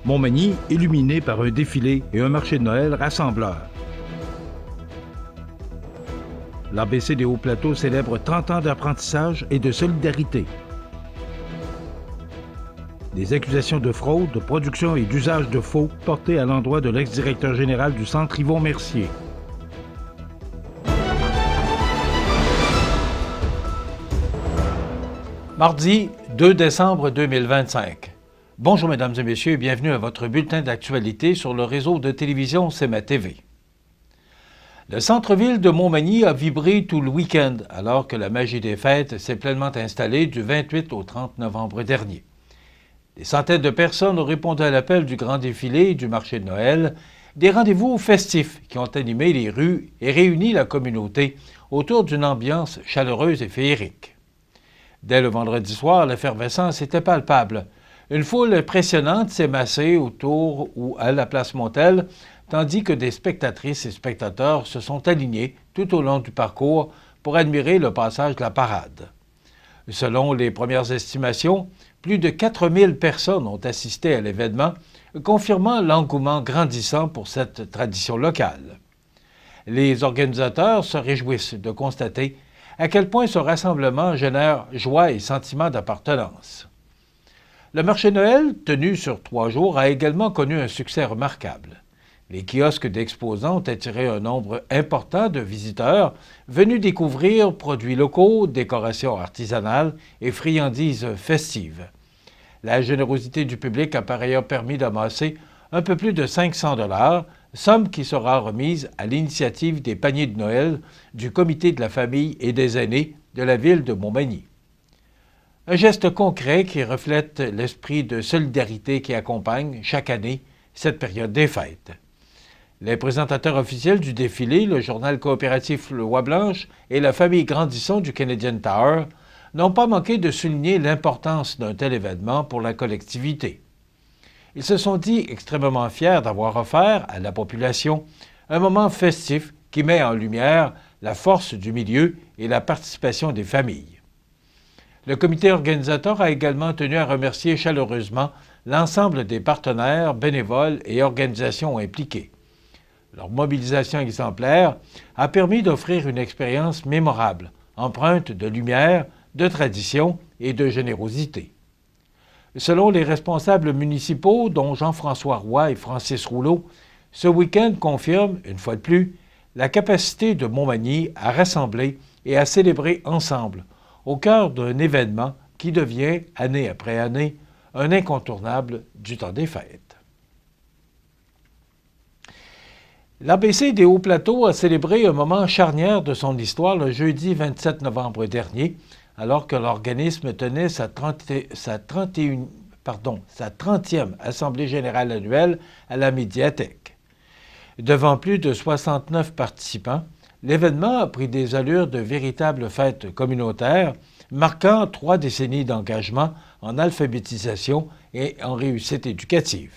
Montmagny illuminé par un défilé et un marché de Noël rassembleur. L'ABC des Hauts-Plateaux célèbre 30 ans d'apprentissage et de solidarité. Des accusations de fraude, de production et d'usage de faux portées à l'endroit de l'ex-directeur général du Centre Yvon Mercier. Mardi 2 décembre 2025. Bonjour mesdames et messieurs et bienvenue à votre bulletin d'actualité sur le réseau de télévision CMA TV. Le centre-ville de Montmagny a vibré tout le week-end alors que la magie des fêtes s'est pleinement installée du 28 au 30 novembre dernier. Des centaines de personnes ont répondu à l'appel du grand défilé du marché de Noël, des rendez-vous festifs qui ont animé les rues et réuni la communauté autour d'une ambiance chaleureuse et féerique. Dès le vendredi soir, l'effervescence était palpable. Une foule impressionnante s'est massée autour ou à la place Montel, tandis que des spectatrices et spectateurs se sont alignés tout au long du parcours pour admirer le passage de la parade. Selon les premières estimations, plus de 4000 personnes ont assisté à l'événement, confirmant l'engouement grandissant pour cette tradition locale. Les organisateurs se réjouissent de constater à quel point ce rassemblement génère joie et sentiment d'appartenance. Le marché Noël, tenu sur 3 jours, a également connu un succès remarquable. Les kiosques d'exposants ont attiré un nombre important de visiteurs venus découvrir produits locaux, décorations artisanales et friandises festives. La générosité du public a par ailleurs permis d'amasser un peu plus de 500 $, somme qui sera remise à l'initiative des paniers de Noël du Comité de la famille et des aînés de la ville de Montmagny. Un geste concret qui reflète l'esprit de solidarité qui accompagne chaque année cette période des fêtes. Les présentateurs officiels du défilé, le journal coopératif Le Oie Blanche et la famille Grandisson du Canadian Tower, n'ont pas manqué de souligner l'importance d'un tel événement pour la collectivité. Ils se sont dit extrêmement fiers d'avoir offert à la population un moment festif qui met en lumière la force du milieu et la participation des familles. Le comité organisateur a également tenu à remercier chaleureusement l'ensemble des partenaires, bénévoles et organisations impliquées. Leur mobilisation exemplaire a permis d'offrir une expérience mémorable, empreinte de lumière, de tradition et de générosité. Selon les responsables municipaux, dont Jean-François Roy et Francis Rouleau, ce week-end confirme, une fois de plus, la capacité de Montmagny à rassembler et à célébrer ensemble, au cœur d'un événement qui devient, année après année, un incontournable du temps des fêtes. L'ABC des Hauts-Plateaux a célébré un moment charnière de son histoire le jeudi 27 novembre dernier, alors que l'organisme tenait sa 30e Assemblée générale annuelle à la médiathèque. Devant plus de 69 participants, l'événement a pris des allures de véritable fête communautaire, marquant 3 décennies d'engagement en alphabétisation et en réussite éducative.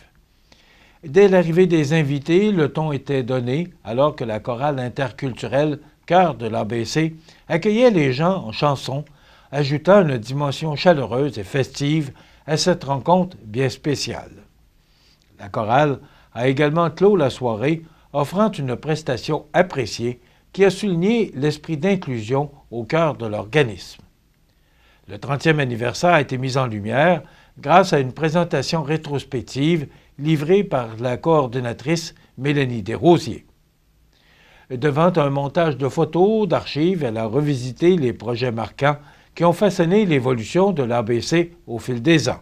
Dès l'arrivée des invités, le ton était donné alors que la chorale interculturelle Chœur de l'ABC accueillait les gens en chansons, ajoutant une dimension chaleureuse et festive à cette rencontre bien spéciale. La chorale a également clos la soirée, offrant une prestation appréciée qui a souligné l'esprit d'inclusion au cœur de l'organisme. Le 30e anniversaire a été mis en lumière grâce à une présentation rétrospective livrée par la coordonnatrice Mélanie Desrosiers. Devant un montage de photos, d'archives, elle a revisité les projets marquants qui ont façonné l'évolution de l'ABC au fil des ans.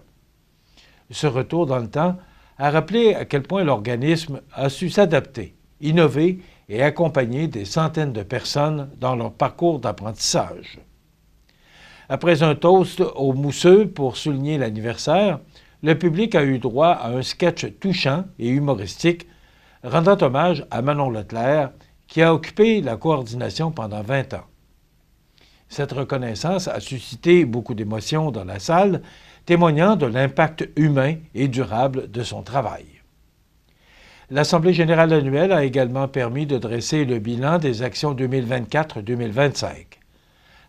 Ce retour dans le temps a rappelé à quel point l'organisme a su s'adapter, innover et accompagner des centaines de personnes dans leur parcours d'apprentissage. Après un toast au mousseux pour souligner l'anniversaire, le public a eu droit à un sketch touchant et humoristique rendant hommage à Manon Leclerc, qui a occupé la coordination pendant 20 ans. Cette reconnaissance a suscité beaucoup d'émotions dans la salle, témoignant de l'impact humain et durable de son travail. L'Assemblée générale annuelle a également permis de dresser le bilan des actions 2024-2025.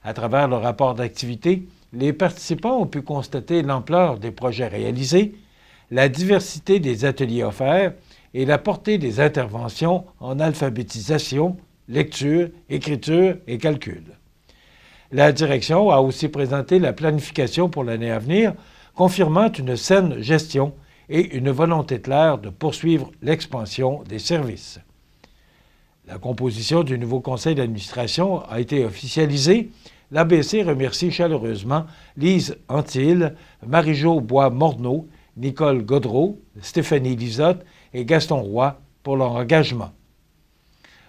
À travers le rapport d'activité, les participants ont pu constater l'ampleur des projets réalisés, la diversité des ateliers offerts et la portée des interventions en alphabétisation, lecture, écriture et calcul. La direction a aussi présenté la planification pour l'année à venir, confirmant une saine gestion et une volonté claire de poursuivre l'expansion des services. La composition du nouveau conseil d'administration a été officialisée. L'ABC remercie chaleureusement Lise Antil, Marie-Jo Bois-Morneau, Nicole Godreau, Stéphanie Lisotte et Gaston Roy pour leur engagement.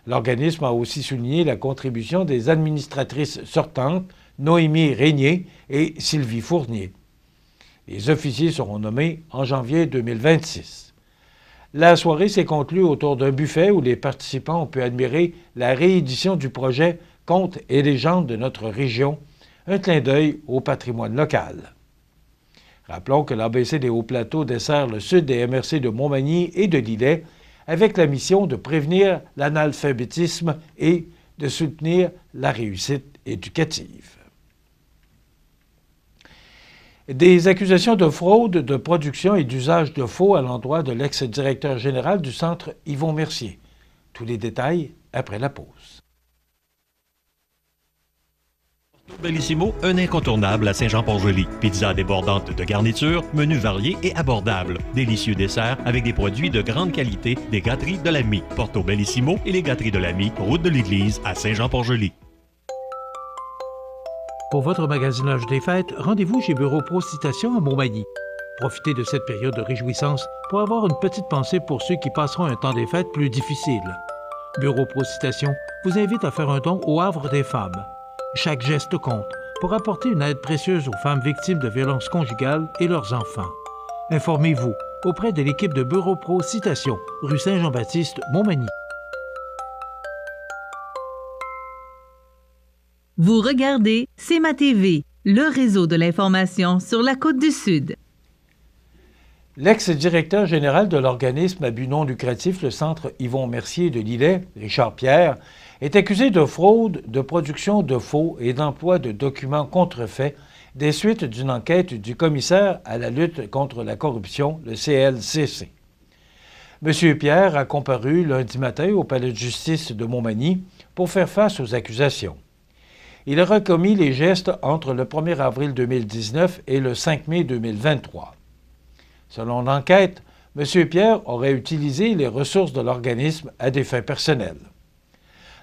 L'organisme a aussi souligné la contribution des administratrices sortantes, Noémie Régnier et Sylvie Fournier. Les officiers seront nommés en janvier 2026. La soirée s'est conclue autour d'un buffet où les participants ont pu admirer la réédition du projet Contes et légendes de notre région, un clin d'œil au patrimoine local. Rappelons que l'ABC des Hauts-Plateaux dessert le sud des MRC de Montmagny et de Lillet avec la mission de prévenir l'analphabétisme et de soutenir la réussite éducative. Des accusations de fraude, de production et d'usage de faux à l'endroit de l'ex-directeur général du Centre Yvon Mercier. Tous les détails après la pause. Bellissimo, un incontournable à Saint-Jean-Port-Joli. Pizza débordante de garniture, menu varié et abordable. Délicieux dessert avec des produits de grande qualité des gâteries de l'Ami. Porto Bellissimo et les gâteries de l'Ami, route de l'église à Saint-Jean-Port-Joli. Pour votre magasinage des fêtes, rendez-vous chez Bureau Pro Citation à Montmagny. Profitez de cette période de réjouissance pour avoir une petite pensée pour ceux qui passeront un temps des fêtes plus difficile. Bureau Pro Citation vous invite à faire un don au Havre des femmes. Chaque geste compte pour apporter une aide précieuse aux femmes victimes de violences conjugales et leurs enfants. Informez-vous auprès de l'équipe de Bureau Pro Citation, rue Saint-Jean-Baptiste, Montmagny. Vous regardez CEMA TV, le réseau de l'information sur la Côte-du-Sud. L'ex-directeur général de l'organisme à but non lucratif, le Centre Yvon Mercier de Lillet, Richard Pierre, est accusé de fraude, de production de faux et d'emploi de documents contrefaits des suites d'une enquête du commissaire à la lutte contre la corruption, le CLCC. M. Pierre a comparu lundi matin au palais de justice de Montmagny pour faire face aux accusations. Il a recommis les gestes entre le 1er avril 2019 et le 5 mai 2023. Selon l'enquête, M. Pierre aurait utilisé les ressources de l'organisme à des fins personnelles.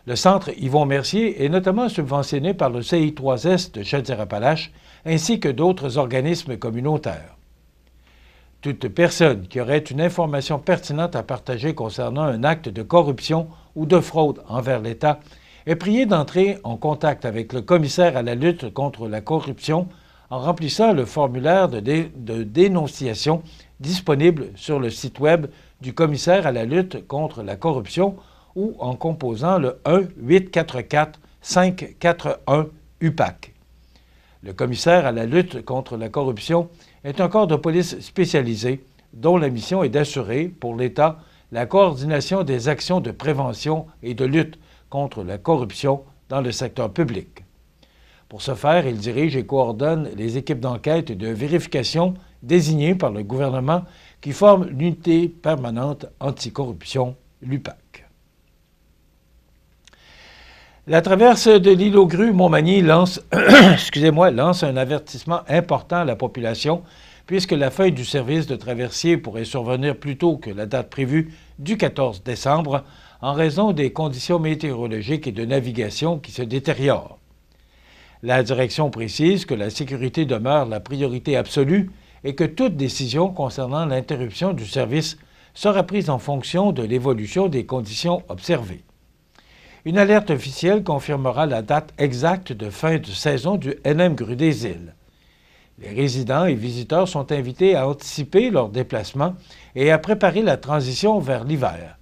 Le Centre Yvon Mercier est notamment subventionné par le CI3S de Chaudière-Appalaches ainsi que d'autres organismes communautaires. Toute personne qui aurait une information pertinente à partager concernant un acte de corruption ou de fraude envers l'État est priée d'entrer en contact avec le commissaire à la lutte contre la corruption en remplissant le formulaire de dénonciation disponible sur le site web du commissaire à la lutte contre la corruption ou en composant le 1-844-541-UPAC. Le commissaire à la lutte contre la corruption est un corps de police spécialisé dont la mission est d'assurer, pour l'État, la coordination des actions de prévention et de lutte contre la corruption dans le secteur public. Pour ce faire, il dirige et coordonne les équipes d'enquête et de vérification désignées par le gouvernement qui forment l'unité permanente anticorruption, l'UPAC. La traverse de l'île aux Grues, Montmagny lance un avertissement important à la population puisque la fin du service de traversier pourrait survenir plus tôt que la date prévue du 14 décembre en raison des conditions météorologiques et de navigation qui se détériorent. La direction précise que la sécurité demeure la priorité absolue et que toute décision concernant l'interruption du service sera prise en fonction de l'évolution des conditions observées. Une alerte officielle confirmera la date exacte de fin de saison du LM Grue des Îles. Les résidents et visiteurs sont invités à anticiper leur déplacement et à préparer la transition vers l'hiver.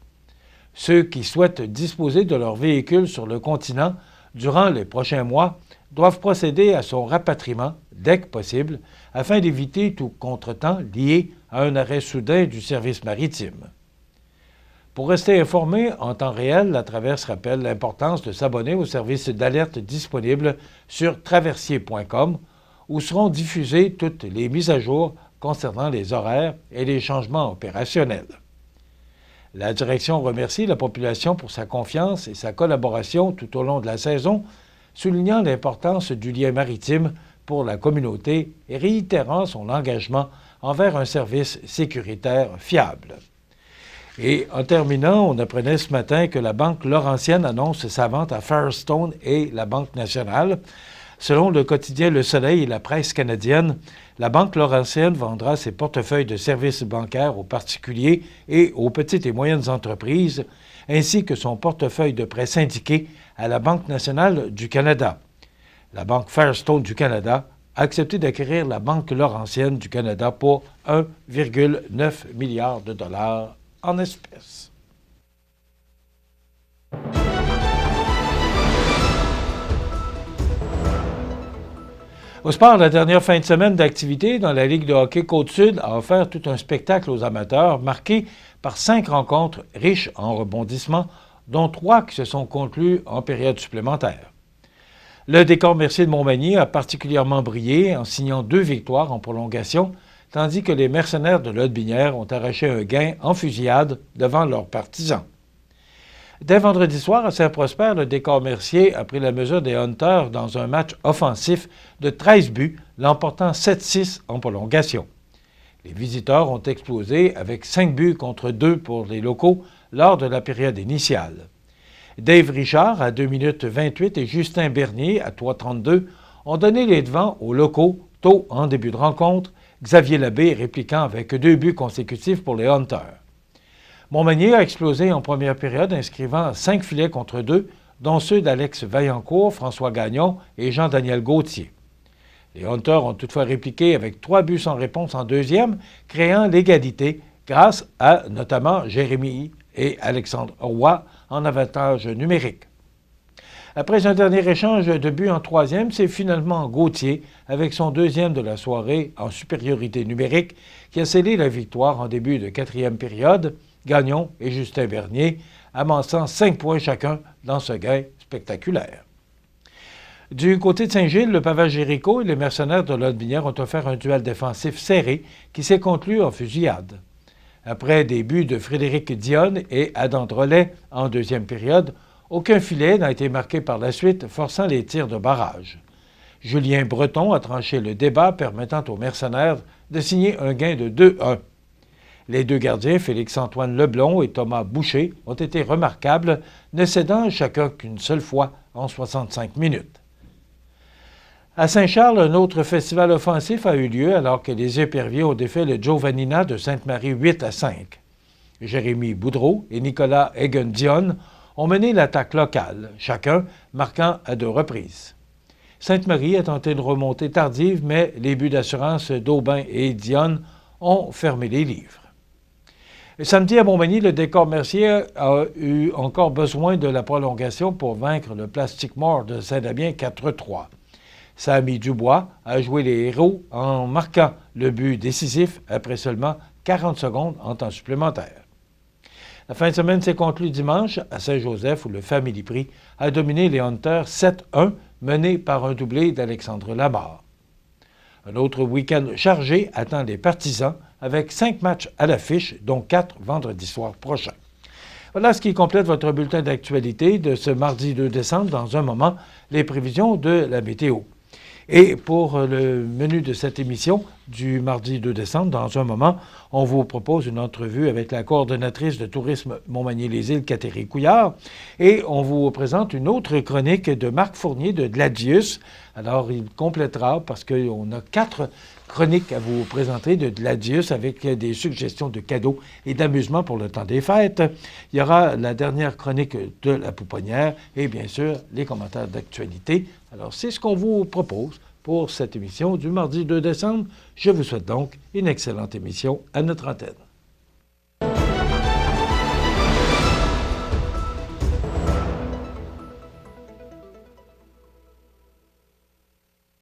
Ceux qui souhaitent disposer de leur véhicule sur le continent durant les prochains mois doivent procéder à son rapatriement dès que possible afin d'éviter tout contretemps lié à un arrêt soudain du service maritime. Pour rester informé en temps réel, la Traverse rappelle l'importance de s'abonner au service d'alerte disponible sur traversier.com où seront diffusées toutes les mises à jour concernant les horaires et les changements opérationnels. La direction remercie la population pour sa confiance et sa collaboration tout au long de la saison, soulignant l'importance du lien maritime pour la communauté et réitérant son engagement envers un service sécuritaire fiable. Et en terminant, on apprenait ce matin que la Banque Laurentienne annonce sa vente à Firestone et la Banque nationale. Selon le quotidien Le Soleil et la presse canadienne, la Banque Laurentienne vendra ses portefeuilles de services bancaires aux particuliers et aux petites et moyennes entreprises, ainsi que son portefeuille de prêts syndiqués à la Banque nationale du Canada. La Banque Firestone du Canada a accepté d'acquérir la Banque Laurentienne du Canada pour 1,9 milliard de dollars en espèces. Au sport, la dernière fin de semaine d'activité dans la Ligue de hockey Côte-Sud a offert tout un spectacle aux amateurs, marqué par 5 rencontres riches en rebondissements, dont 3 qui se sont conclues en période supplémentaire. Le décor Mercier de Montmagny a particulièrement brillé en signant 2 victoires en prolongation, tandis que les mercenaires de Lotbinière ont arraché un gain en fusillade devant leurs partisans. Dès vendredi soir, à Saint-Prosper, le décor Mercier a pris la mesure des Hunters dans un match offensif de 13 buts, l'emportant 7-6 en prolongation. Les visiteurs ont explosé avec 5 buts contre 2 pour les locaux lors de la période initiale. Dave Richard à 2 minutes 28 et Justin Bernier à 3,32 ont donné les devants aux locaux tôt en début de rencontre, Xavier Labbé répliquant avec 2 buts consécutifs pour les Hunters. Montmagny a explosé en première période, inscrivant 5 filets contre 2, dont ceux d'Alex Vaillancourt, François Gagnon et Jean-Daniel Gauthier. Les Hunters ont toutefois répliqué avec 3 buts sans réponse en deuxième, créant l'égalité grâce à notamment Jérémy et Alexandre Roy en avantage numérique. Après un dernier échange de buts en troisième, c'est finalement Gauthier, avec son deuxième de la soirée en supériorité numérique, qui a scellé la victoire en début de quatrième période, Gagnon et Justin Bernier, amassant 5 points chacun dans ce gain spectaculaire. Du côté de Saint-Gilles, le Pavage Jéricho et les mercenaires de Lotbinière ont offert un duel défensif serré qui s'est conclu en fusillade. Après des buts de Frédéric Dionne et Adam Drolet en deuxième période, aucun filet n'a été marqué par la suite, forçant les tirs de barrage. Julien Breton a tranché le débat, permettant aux mercenaires de signer un gain de 2-1. Les 2 gardiens, Félix-Antoine Leblond et Thomas Boucher, ont été remarquables, ne cédant chacun qu'une seule fois en 65 minutes. À Saint-Charles, un autre festival offensif a eu lieu alors que les Éperviers ont défait le Giovannina de Sainte-Marie 8-5. Jérémy Boudreau et Nicolas Egan-Dionne ont mené l'attaque locale, chacun marquant à 2 reprises. Sainte-Marie a tenté une remontée tardive, mais les buts d'assurance d'Aubin et Dionne ont fermé les livres. Samedi à Montmagny, le décor Mercier a eu encore besoin de la prolongation pour vaincre le Plastic Mort de Saint-Damien 4-3. Samy Dubois a joué les héros en marquant le but décisif après seulement 40 secondes en temps supplémentaire. La fin de semaine s'est conclue dimanche à Saint-Joseph où le Family Prix a dominé les Hunters 7-1, mené par un doublé d'Alexandre Lamarre. Un autre week-end chargé attend les partisans avec 5 matchs à l'affiche, dont 4 vendredi soir prochain. Voilà ce qui complète votre bulletin d'actualité de ce mardi 2 décembre. Dans un moment, les prévisions de la météo. Et pour le menu de cette émission du mardi 2 décembre, dans un moment, on vous propose une entrevue avec la coordonnatrice de tourisme Montmagny-les-Îles, Catherine Couillard, et on vous présente une autre chronique de Marc Fournier de Gladius. Alors, il complétera parce qu'on a 4 chroniques à vous présenter de Gladius avec des suggestions de cadeaux et d'amusement pour le temps des fêtes. Il y aura la dernière chronique de la Pouponnière et bien sûr les commentaires d'actualité. Alors, c'est ce qu'on vous propose pour cette émission du mardi 2 décembre. Je vous souhaite donc une excellente émission à notre antenne.